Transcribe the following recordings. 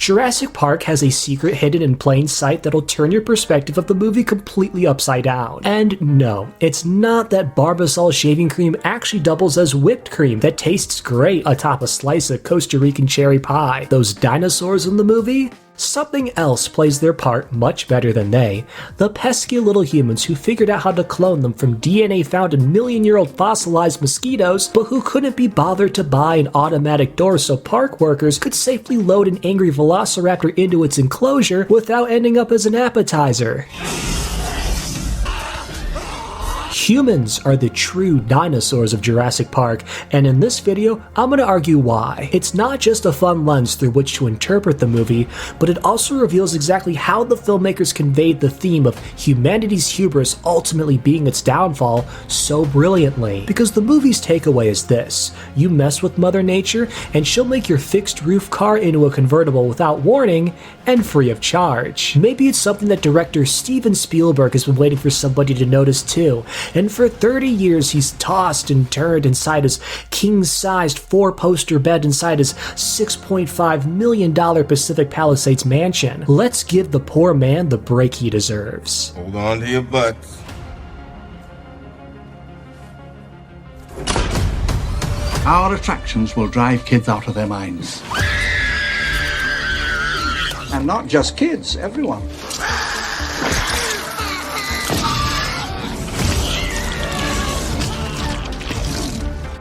Jurassic Park has a secret hidden in plain sight that'll turn your perspective of the movie completely upside down. And no, it's not that Barbasol shaving cream actually doubles as whipped cream that tastes great atop a slice of Costa Rican cherry pie. Those dinosaurs in the movie? Something else plays their part much better than they. The pesky little humans who figured out how to clone them from DNA found in million-year-old fossilized mosquitoes, but who couldn't be bothered to buy an automatic door so park workers could safely load an angry velociraptor into its enclosure without ending up as an appetizer. Humans are the true dinosaurs of Jurassic Park, and in this video, I'm going to argue why. It's not just a fun lens through which to interpret the movie, but it also reveals exactly how the filmmakers conveyed the theme of humanity's hubris ultimately being its downfall so brilliantly. Because the movie's takeaway is this: you mess with Mother Nature, and she'll make your fixed roof car into a convertible without warning and free of charge. Maybe it's something that director Steven Spielberg has been waiting for somebody to notice too. And for 30 years he's tossed and turned inside his king-sized 4-poster bed inside his $6.5 million Pacific Palisades mansion. Let's give the poor man the break he deserves. Hold on to your butts. Our attractions will drive kids out of their minds. And not just kids, everyone.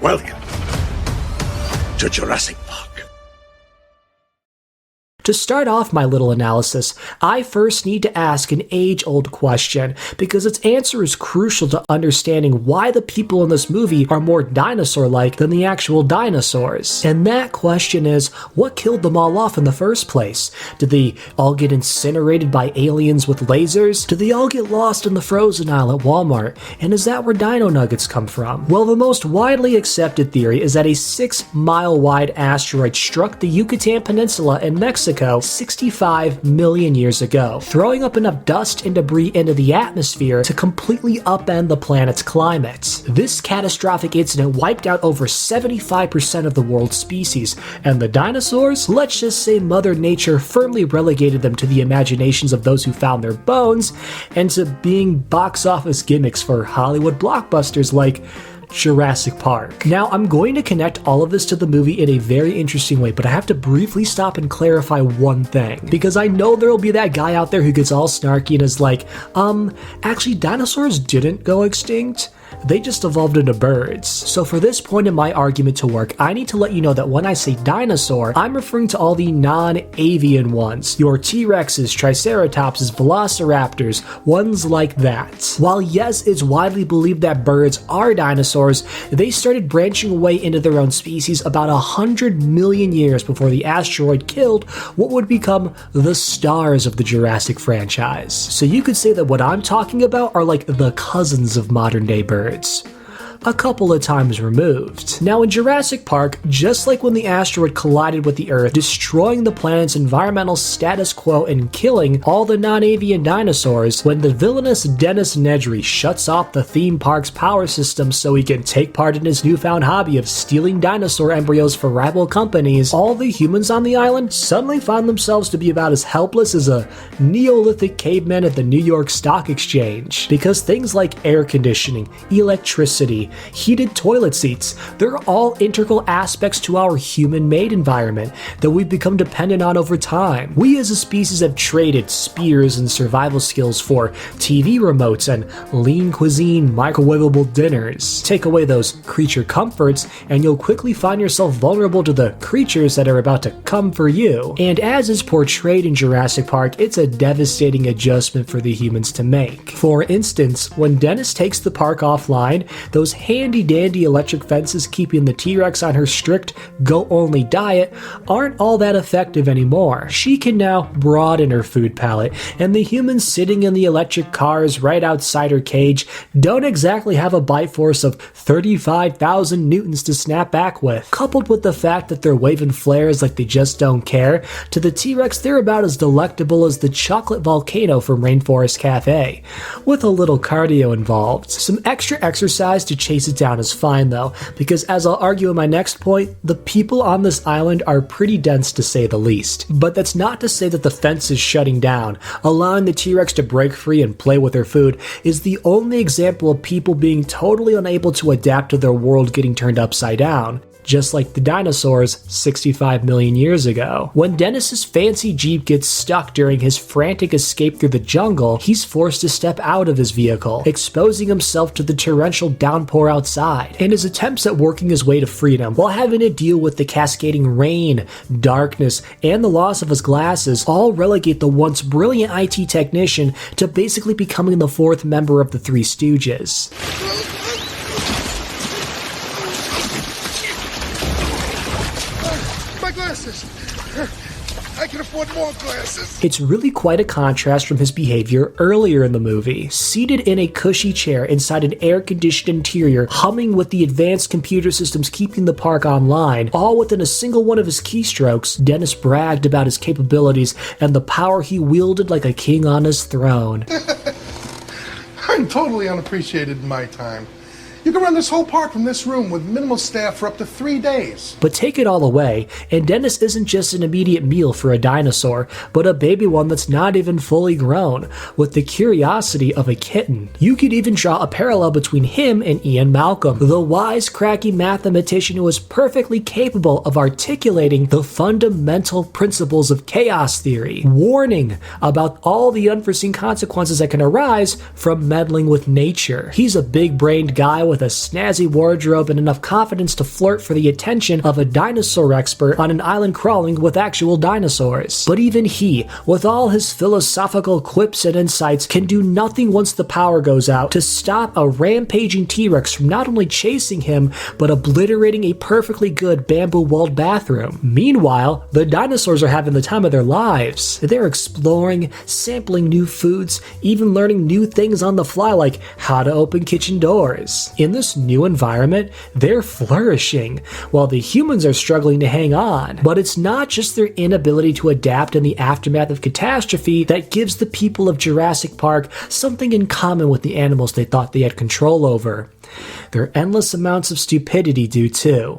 Welcome to Jurassic Park. To start off my little analysis, I first need to ask an age-old question, because its answer is crucial to understanding why the people in this movie are more dinosaur-like than the actual dinosaurs. And that question is, what killed them all off in the first place? Did they all get incinerated by aliens with lasers? Did they all get lost in the frozen aisle at Walmart? And is that where dino nuggets come from? Well, the most widely accepted theory is that a 6-mile-wide asteroid struck the Yucatan Peninsula in Mexico 65 million years ago, throwing up enough dust and debris into the atmosphere to completely upend the planet's climate. This catastrophic incident wiped out over 75% of the world's species, and the dinosaurs? Let's just say Mother Nature firmly relegated them to the imaginations of those who found their bones, and to being box office gimmicks for Hollywood blockbusters like Jurassic Park. Now, I'm going to connect all of this to the movie in a very interesting way, but I have to briefly stop and clarify one thing, because I know there'll be that guy out there who gets all snarky and is like, actually dinosaurs didn't go extinct. They just evolved into birds. So for this point in my argument to work, I need to let you know that when I say dinosaur, I'm referring to all the non-avian ones. Your T-Rexes, Triceratopses, Velociraptors, ones like that. While yes, it's widely believed that birds are dinosaurs, they started branching away into their own species about 100 million years before the asteroid killed what would become the stars of the Jurassic franchise. So you could say that what I'm talking about are like the cousins of modern day birds, a couple of times removed. Now in Jurassic Park, just like when the asteroid collided with the Earth, destroying the planet's environmental status quo and killing all the non-avian dinosaurs, when the villainous Dennis Nedry shuts off the theme park's power system so he can take part in his newfound hobby of stealing dinosaur embryos for rival companies, all the humans on the island suddenly found themselves to be about as helpless as a Neolithic caveman at the New York Stock Exchange. Because things like air conditioning, electricity, heated toilet seats, they're all integral aspects to our human-made environment that we've become dependent on over time. We as a species have traded spears and survival skills for TV remotes and lean cuisine microwavable dinners. Take away those creature comforts and you'll quickly find yourself vulnerable to the creatures that are about to come for you. And as is portrayed in Jurassic Park, it's a devastating adjustment for the humans to make. For instance, when Dennis takes the park offline, those handy-dandy electric fences keeping the T-Rex on her strict go-only diet aren't all that effective anymore. She can now broaden her food palette, and the humans sitting in the electric cars right outside her cage don't exactly have a bite force of 35,000 newtons to snap back with. Coupled with the fact that they're waving flares like they just don't care, to the T-Rex they're about as delectable as the chocolate volcano from Rainforest Cafe, with a little cardio involved. Some extra exercise to chase it down is fine though, because as I'll argue in my next point, the people on this island are pretty dense to say the least. But that's not to say that the fence is shutting down. Allowing the T-Rex to break free and play with their food is the only example of people being totally unable to adapt to their world getting turned upside down. Just like the dinosaurs 65 million years ago. When Dennis's fancy Jeep gets stuck during his frantic escape through the jungle, he's forced to step out of his vehicle, exposing himself to the torrential downpour outside, and his attempts at working his way to freedom while having to deal with the cascading rain, darkness, and the loss of his glasses all relegate the once brilliant IT technician to basically becoming the fourth member of the Three Stooges. I can afford more glasses. It's really quite a contrast from his behavior earlier in the movie. Seated in a cushy chair inside an air-conditioned interior, humming with the advanced computer systems keeping the park online, all within a single one of his keystrokes, Dennis bragged about his capabilities and the power he wielded like a king on his throne. I'm totally unappreciated in my time. You can run this whole park from this room with minimal staff for up to 3 days. But take it all away, and Dennis isn't just an immediate meal for a dinosaur, but a baby one that's not even fully grown, with the curiosity of a kitten. You could even draw a parallel between him and Ian Malcolm, the wisecracky mathematician who is perfectly capable of articulating the fundamental principles of chaos theory, warning about all the unforeseen consequences that can arise from meddling with nature. He's a big-brained guy with a snazzy wardrobe and enough confidence to flirt for the attention of a dinosaur expert on an island crawling with actual dinosaurs. But even he, with all his philosophical quips and insights, can do nothing once the power goes out to stop a rampaging T-Rex from not only chasing him, but obliterating a perfectly good bamboo-walled bathroom. Meanwhile, the dinosaurs are having the time of their lives. They're exploring, sampling new foods, even learning new things on the fly like how to open kitchen doors. In this new environment, they're flourishing, while the humans are struggling to hang on. But it's not just their inability to adapt in the aftermath of catastrophe that gives the people of Jurassic Park something in common with the animals they thought they had control over. Their endless amounts of stupidity do too.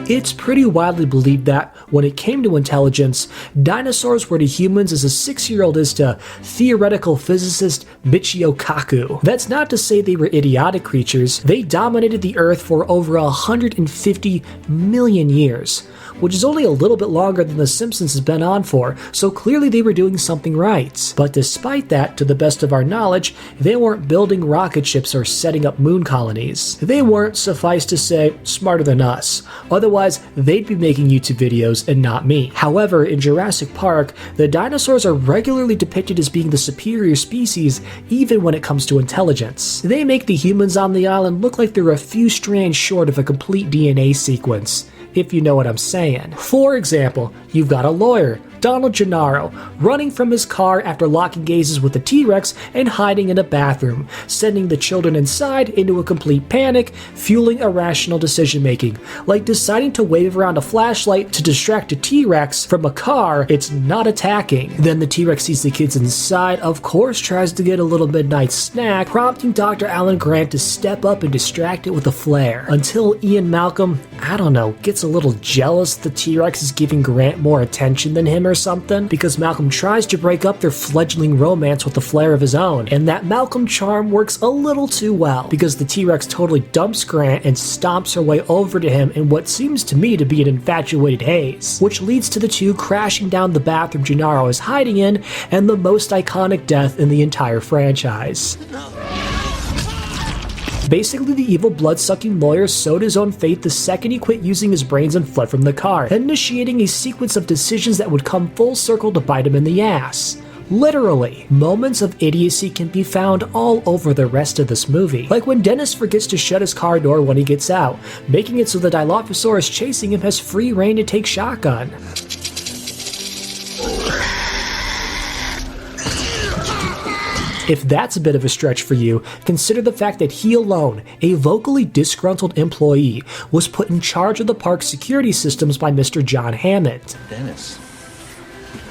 It's pretty widely believed that, when it came to intelligence, dinosaurs were to humans as a 6-year-old is to theoretical physicist Michio Kaku. That's not to say they were idiotic creatures. They dominated the Earth for over 150 million years, which is only a little bit longer than The Simpsons has been on for, so clearly they were doing something right. But despite that, to the best of our knowledge, they weren't building rocket ships or setting up moon colonies. They weren't, suffice to say, smarter than us. Otherwise, they'd be making YouTube videos and not me. However, in Jurassic Park, the dinosaurs are regularly depicted as being the superior species, even when it comes to intelligence. They make the humans on the island look like they're a few strands short of a complete DNA sequence, if you know what I'm saying. For example, you've got a lawyer, Donald Gennaro, running from his car after locking gazes with the T-Rex and hiding in a bathroom, sending the children inside into a complete panic, fueling irrational decision-making, like deciding to wave around a flashlight to distract a T-Rex from a car it's not attacking. Then the T-Rex sees the kids inside, of course tries to get a little midnight snack, prompting Dr. Alan Grant to step up and distract it with a flare, until Ian Malcolm, I don't know, gets a little jealous the T-Rex is giving Grant more attention than him or something, because Malcolm tries to break up their fledgling romance with a flair of his own, and that Malcolm charm works a little too well, because the T-Rex totally dumps Grant and stomps her way over to him in what seems to me to be an infatuated haze, which leads to the two crashing down the bathroom Gennaro is hiding in, and the most iconic death in the entire franchise. Basically, the evil blood-sucking lawyer sowed his own fate the second he quit using his brains and fled from the car, initiating a sequence of decisions that would come full circle to bite him in the ass. Literally. Moments of idiocy can be found all over the rest of this movie. Like when Dennis forgets to shut his car door when he gets out, making it so the Dilophosaurus chasing him has free reign to take shotgun. If that's a bit of a stretch for you, consider the fact that he alone, a vocally disgruntled employee, was put in charge of the park's security systems by Mr. John Hammond. Dennis,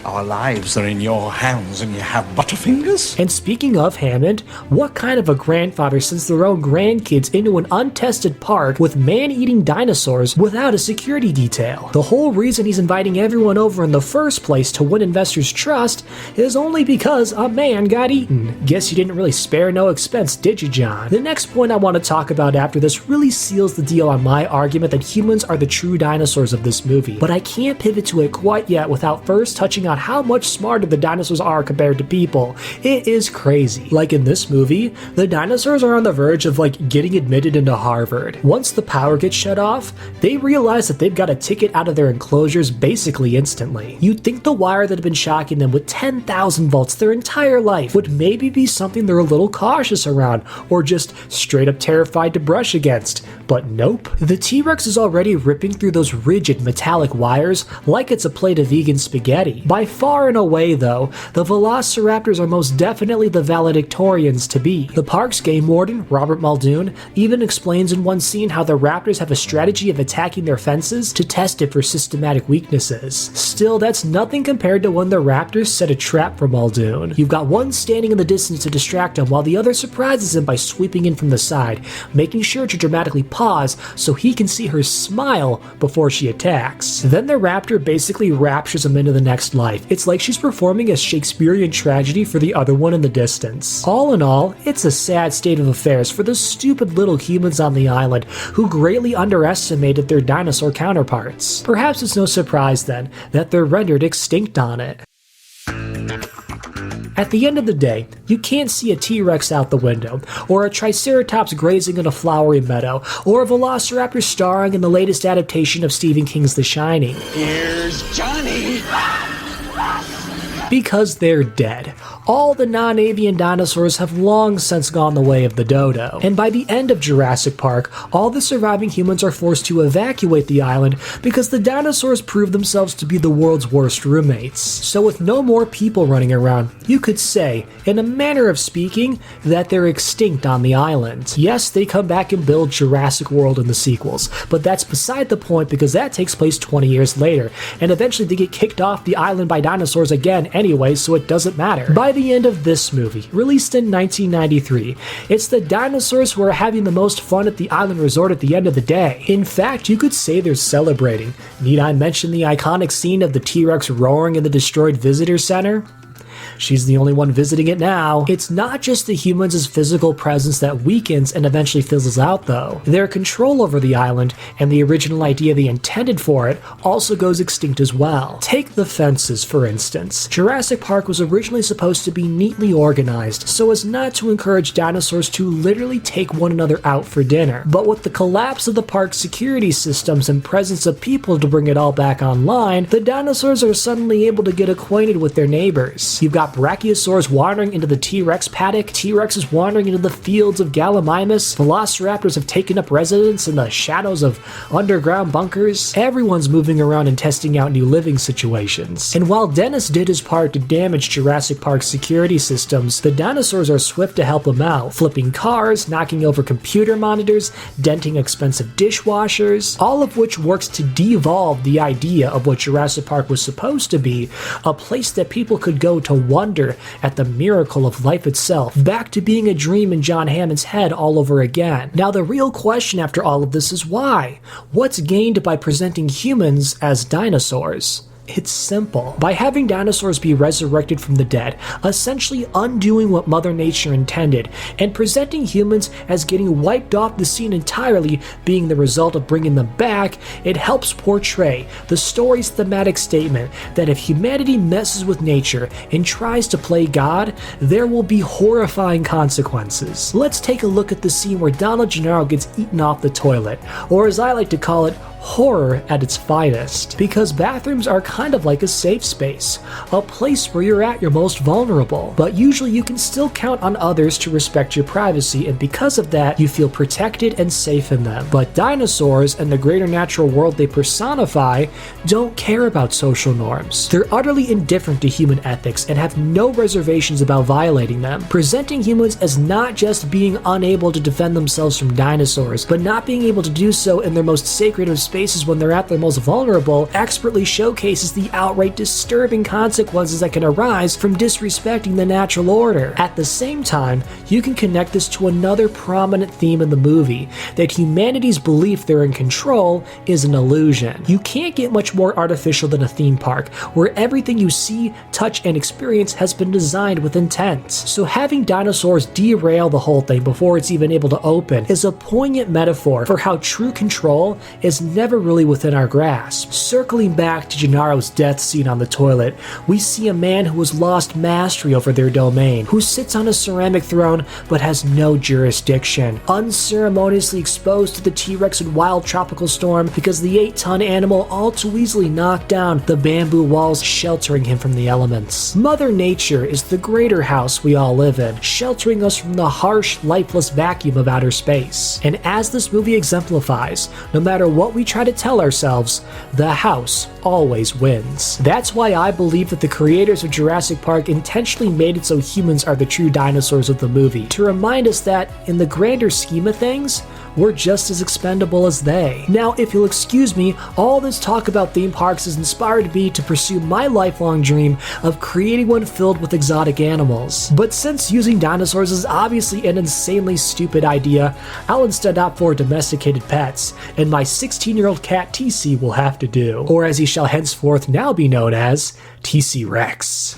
Our lives are in your hands and you have butterfingers? And speaking of Hammond, what kind of a grandfather sends their own grandkids into an untested park with man-eating dinosaurs without a security detail? The whole reason he's inviting everyone over in the first place to win investors' trust is only because a man got eaten. Guess you didn't really spare no expense, did you, John? The next point I want to talk about after this really seals the deal on my argument that humans are the true dinosaurs of this movie, but I can't pivot to it quite yet without first touching on how much smarter the dinosaurs are compared to people. It is crazy. Like in this movie, the dinosaurs are on the verge of getting admitted into Harvard. Once the power gets shut off, they realize that they've got a ticket out of their enclosures basically instantly. You'd think the wire that had been shocking them with 10,000 volts their entire life would maybe be something they're a little cautious around, or just straight up terrified to brush against. But nope. The T-Rex is already ripping through those rigid metallic wires like it's a plate of vegan spaghetti. By far and away, though, the Velociraptors are most definitely the valedictorians to be. The park's game warden, Robert Muldoon, even explains in one scene how the raptors have a strategy of attacking their fences to test it for systematic weaknesses. Still, that's nothing compared to when the raptors set a trap for Muldoon. You've got one standing in the distance to distract him while the other surprises him by sweeping in from the side, making sure to dramatically pause so he can see her smile before she attacks. Then the raptor basically raptures him into the next life. It's like she's performing a Shakespearean tragedy for the other one in the distance. All in all, it's a sad state of affairs for the stupid little humans on the island who greatly underestimated their dinosaur counterparts. Perhaps it's no surprise then that they're rendered extinct on it. At the end of the day, you can't see a T-Rex out the window, or a Triceratops grazing in a flowery meadow, or a Velociraptor starring in the latest adaptation of Stephen King's The Shining. Here's Johnny! Because they're dead. All the non-avian dinosaurs have long since gone the way of the dodo. And by the end of Jurassic Park, all the surviving humans are forced to evacuate the island because the dinosaurs prove themselves to be the world's worst roommates. So with no more people running around, you could say, in a manner of speaking, that they're extinct on the island. Yes, they come back and build Jurassic World in the sequels, but that's beside the point because that takes place 20 years later, and eventually they get kicked off the island by dinosaurs again anyway, so it doesn't matter. By the end of this movie, released in 1993, it's the dinosaurs who are having the most fun at the island resort at the end of the day. In fact, you could say they're celebrating. Need I mention the iconic scene of the T-Rex roaring in the destroyed visitor center? She's the only one visiting it now. It's not just the humans' physical presence that weakens and eventually fizzles out, though. Their control over the island and the original idea they intended for it also goes extinct as well. Take the fences, for instance. Jurassic Park was originally supposed to be neatly organized so as not to encourage dinosaurs to literally take one another out for dinner. But with the collapse of the park's security systems and presence of people to bring it all back online, the dinosaurs are suddenly able to get acquainted with their neighbors. You've got Brachiosaurs wandering into the T-Rex paddock, T-Rexes wandering into the fields of Gallimimus, Velociraptors have taken up residence in the shadows of underground bunkers. Everyone's moving around and testing out new living situations. And while Dennis did his part to damage Jurassic Park's security systems, the dinosaurs are swift to help him out, flipping cars, knocking over computer monitors, denting expensive dishwashers, all of which works to devolve the idea of what Jurassic Park was supposed to be, a place that people could go to wonder at the miracle of life itself, back to being a dream in John Hammond's head all over again. Now the real question after all of this is why? What's gained by presenting humans as dinosaurs? It's simple. By having dinosaurs be resurrected from the dead, essentially undoing what Mother Nature intended, and presenting humans as getting wiped off the scene entirely being the result of bringing them back, it helps portray the story's thematic statement that if humanity messes with nature and tries to play God, there will be horrifying consequences. Let's take a look at the scene where Donald Gennaro gets eaten off the toilet, or as I like to call it, horror at its finest. Because bathrooms are kind of like a safe space, a place where you're at your most vulnerable, but usually you can still count on others to respect your privacy, and because of that, you feel protected and safe in them. But dinosaurs and the greater natural world they personify don't care about social norms. They're utterly indifferent to human ethics and have no reservations about violating them, presenting humans as not just being unable to defend themselves from dinosaurs, but not being able to do so in their most sacred of spaces when they're at their most vulnerable expertly showcases the outright disturbing consequences that can arise from disrespecting the natural order. At the same time, you can connect this to another prominent theme in the movie, that humanity's belief they're in control is an illusion. You can't get much more artificial than a theme park, where everything you see, touch, and experience has been designed with intent. So having dinosaurs derail the whole thing before it's even able to open is a poignant metaphor for how true control is never really within our grasp. Circling back to Gennaro's death scene on the toilet, we see a man who has lost mastery over their domain, who sits on a ceramic throne but has no jurisdiction, unceremoniously exposed to the T-Rex and wild tropical storm because the 8-ton animal all too easily knocked down the bamboo walls sheltering him from the elements. Mother Nature is the greater house we all live in, sheltering us from the harsh, lifeless vacuum of outer space. And as this movie exemplifies, no matter what we try to tell ourselves, the house always wins. That's why I believe that the creators of Jurassic Park intentionally made it so humans are the true dinosaurs of the movie, to remind us that, in the grander scheme of things, we're just as expendable as they. Now, if you'll excuse me, all this talk about theme parks has inspired me to pursue my lifelong dream of creating one filled with exotic animals. But since using dinosaurs is obviously an insanely stupid idea, I'll instead opt for domesticated pets, and my 16-year-old cat TC will have to do. Or as he shall henceforth now be known as, TC Rex.